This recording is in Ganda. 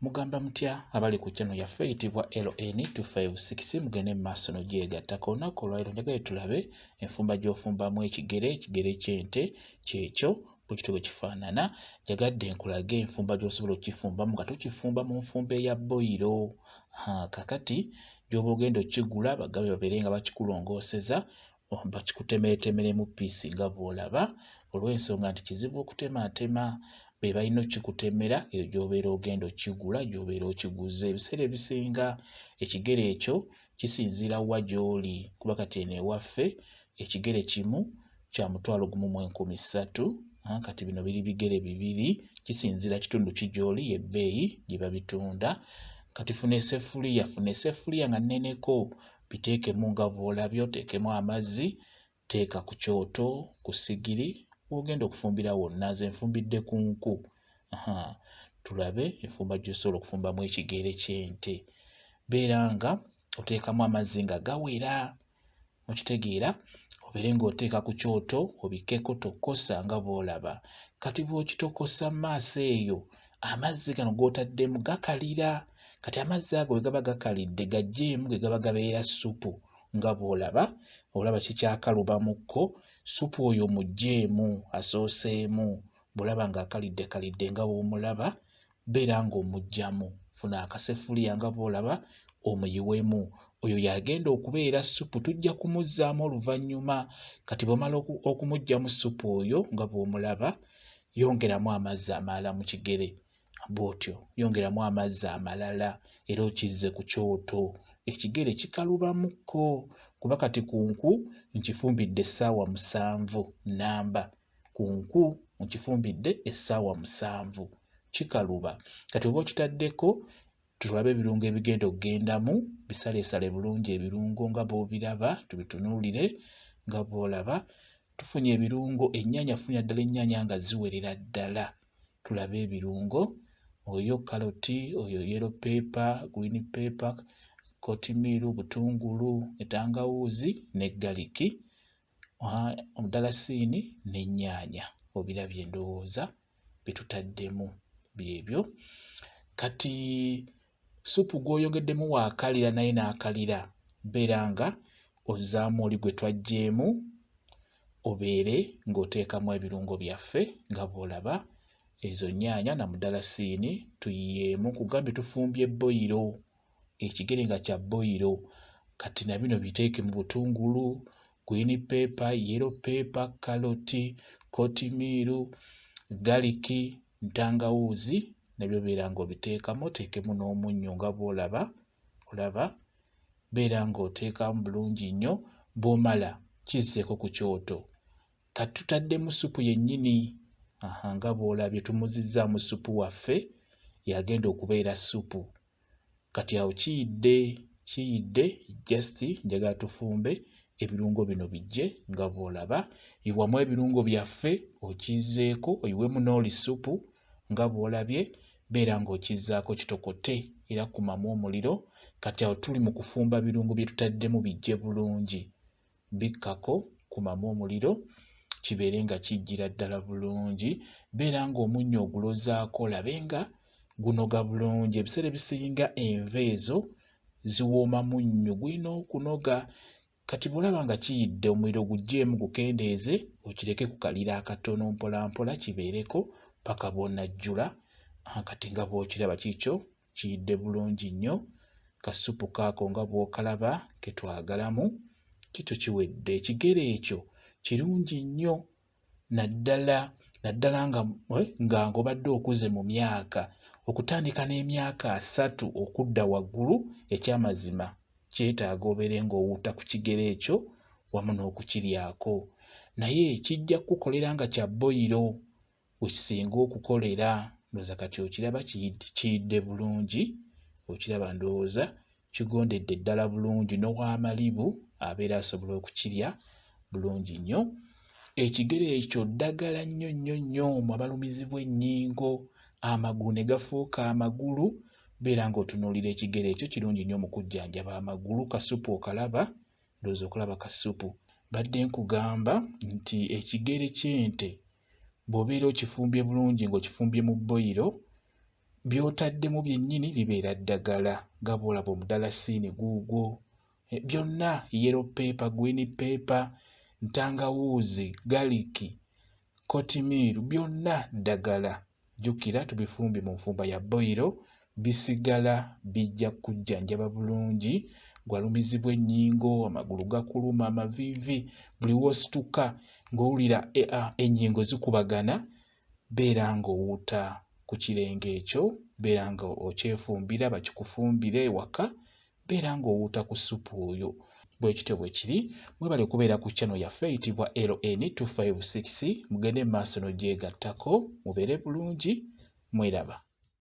Mugamba mutya abali ku channel yaffe eyitibwa LN256 mugende mu maaso n'ogyegatta. Ku lunaku olwaleero njagala tulabe enfumba gy'ofumbamu ekigere, ekigere ky'ente kyekyo bwe kityo bwe kifaanana. Njagadde nkulage enfumba gy'osobola okifumbamu nga tokifumba mu nfumba eya boyiro. Kakati gy'oba ogenda okigula bagabe babeere nga bakikulongooseza bakikutemeretemeremu piisi nga bw'olaba, olw'ensonga nti kizibu okutematema. Be balina okikutemera eyo gy'obeera ogenda okigula, gy'obeera okiguze. Ebiseera ebisinga ekigere ekyo kisinziira wa gy'oli, kuba kati eno ewaffe ekigere kimu kya 1,300,000. Kati bino biri bigere bibiri, kisinziira kitundu ki gy'oli ebbeeyi gye babitunda. Kati funa essefuliya nga nneneko, biteekemu nga bw'olabye, oteekemu amazzi, teeka ku kyoto, ku ssigiri w'ogenda okufumbira wonna. Nze nfumbidde ku nku. Tulabe enfumba gy'osobola okufumbamu ekigere ky'ente. Beera nga oteekamu amazzi nga gawera, mukitegeera, obeere ng'oteeka ku kyoto obikkeko tokosa nga bw'olaba. Kati bw'okitokosa mu maaso eyo, amazzi gano g'otaddemu gakalira. Kati amazzi ago bwe gaba gakalidde gaggyeemu ge gaba gabeera ssupu nga bw'olaba. Olaba kikyakalubamuko, ssupu oyo muggyeemu asooseemu. Bw'olaba ng'akalidde nga bw'omulaba, beera ng'omuggyamu. Funa akaseffuliya nga bw'olaba omuyiwemu. Oyo y'agenda okubeera ssupu, tujja kumuzzaamu oluvannyuma. Kati bw'omala okumuggyamu ssupu oyo nga bw'omulaba, yongeramu amazzi amalala mu kigere. Bw'otyo yongeramu amazzi amalala era okizze ku kyoto. Ekigere kikalubamuko kuba kati ku nku nkifumbidde essaawa 7 nnamba. Ku nku nkifumbidde essaawa 7 kikaluba. Kati oba okitaddeko, tulabe ebirungo ebigenda okgendamu, bisaleesale bulungi ebirungo nga bw'obiraba, tubitunuulire nga bw'olaba. Tufunye ebirungo, ennyaanya funya ddala ennyaanya nga ziwerera ddala. Tulabe ebirungo, oyo kaloti, oyo yellow pepper, green pepper, kotimiru, butungulu, entangawuuzi ne galiki, omudalasini n'ennyaanya. Obirabye ndowooza bitutaddemu byebyo. Kati ssupu gw'oyongeddemu waakalira naye n'akalira, beera nga ozzaamu oli gwe twaggyeemu, obeere ng'oteekamu ebirungo byaffe nga bw'olaba. Ezo nnyaanya na mudalasini tuyiyeemu, kugambye tufumbye boyiro, ekigere nga kya boyiro. Kati na bino biteekemu butungulu, green pepper, yellow pepper, kaloti, kotimiru, galiki, ntangawuuzi nabyo beera ng'obiteekamu, oteekemu n'omunnyo nga bw'olaba. Beera ng'oteekamu bulungi nnyo. Bw'omala kizzeeko ku kyoto. Kati tutaddemu ssupu yennyini, nga bw'olabye tumuzizzaamu ssupu waffe yagenda okubeera ssupu. Kati awo kiyidde just njagala tufumbe ebirungo bino bijje nga bw'olaba. Yiwamu ebirungo byaffe okizzeeko, oyiwemu n'oli ssupu nga bw'olabye. Beera ng'okizzaako kitokote era kumamu omuliro. Kati awo tuli mu kufumba birungo bye tutaddemu bijje bulungi. Bikkako, kumamu omuliro, kibeere nga kijjira ddala bulungi. Beera ng'omunnyo ogulozaako olabe nga gunoga bulungi. Ebiseera ebisinga enva ezo ziwooma munnyo, gulina okunoga. Kati bw'olaba nga kiyidde, omuliro guggyeemu gukendeeze, okireke kukalira akatono mpolampola kibeereko paka bw'onajjula. Kati nga bw'okiraba kiikyo kiyidde bulungi nnyo. Kassupu kaako nga bw'okalaba ke twagalamu kityo kiwedde. Ekigere ekyo kirungi nnyo naddala nga ng'obadde okuze mu myaka, okutandika n'emyaka 3 okudda waggulu, ekyamazima kyetaaga obeere ng'owuuta ku kigere ekyo wamu n'okukiryako. Naye kijja kukukolera nga kya boyiro we kisinga okukolera. Ndowooza kati okiraba kiyidde bulungi, okiraba ndowooza kigondedde ddala bulungi, n'ow'amalibu abeera asobola okukirya bulungi nnyo. Ekigere ekyo ddagala nnyo nnyo nnyo mu abalumizibwa ennyingo, amagulu ne gafuuka amagulu. Beera ng'otunuulira ekigere ekyo, kirungi nnyo mu kujjanjaba amagulu. Kassupu okalaba, ndowooza okulaba kassupu. Badde nkugamba nti ekigere ky'ente bw'obeera okifumbye bulungi ng'okifumbye mu boyiro, by'otaddemu byennyini libeera ddagala nga bw'olaba omudalasini guugwo. Byonna yellow pepper, green pepper, ntangawuuzi, galiki, kotimiiru byonna ddagala. Jjukira tubifumbye mu nfumba ya boiro, bisigala bijja kujjanjaba bulungi. Gwalumizibwa ennyingo, amagulu gakuluma, amaviivi, buli w'osituka ng'owulira ennyingo zikubagana, beera ng'owuuta ku kirenge ekyo, beera nga okyefumbira bakikufumbire ewaka, beera ng'owuuta ku ssupu oyo. Bwe kityo bwe kiri. Mwebale okubeera ku channel yaffe eyitibwa LN256. Mugende mu maaso n'ogyegattako, mubeere bulungi, mweraba.